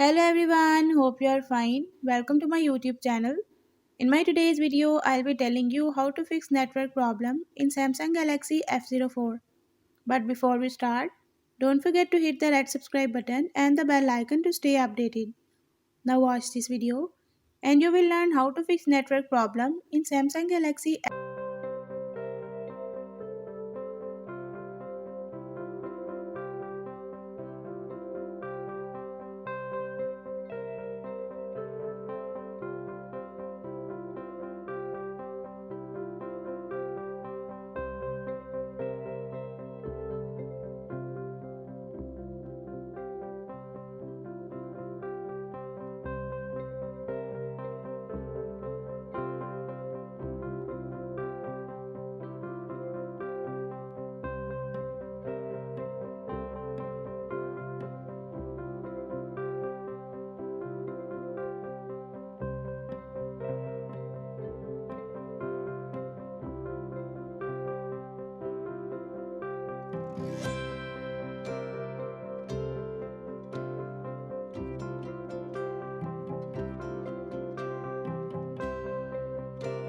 Hello everyone, hope you are fine. Welcome to my YouTube channel. In my today's video, I'll be telling you how to fix network problem in Samsung Galaxy F04. But before we start, don't forget to hit the red subscribe button and the bell icon to stay updated. Now watch this video and you will learn how to fix network problem in Samsung Galaxy.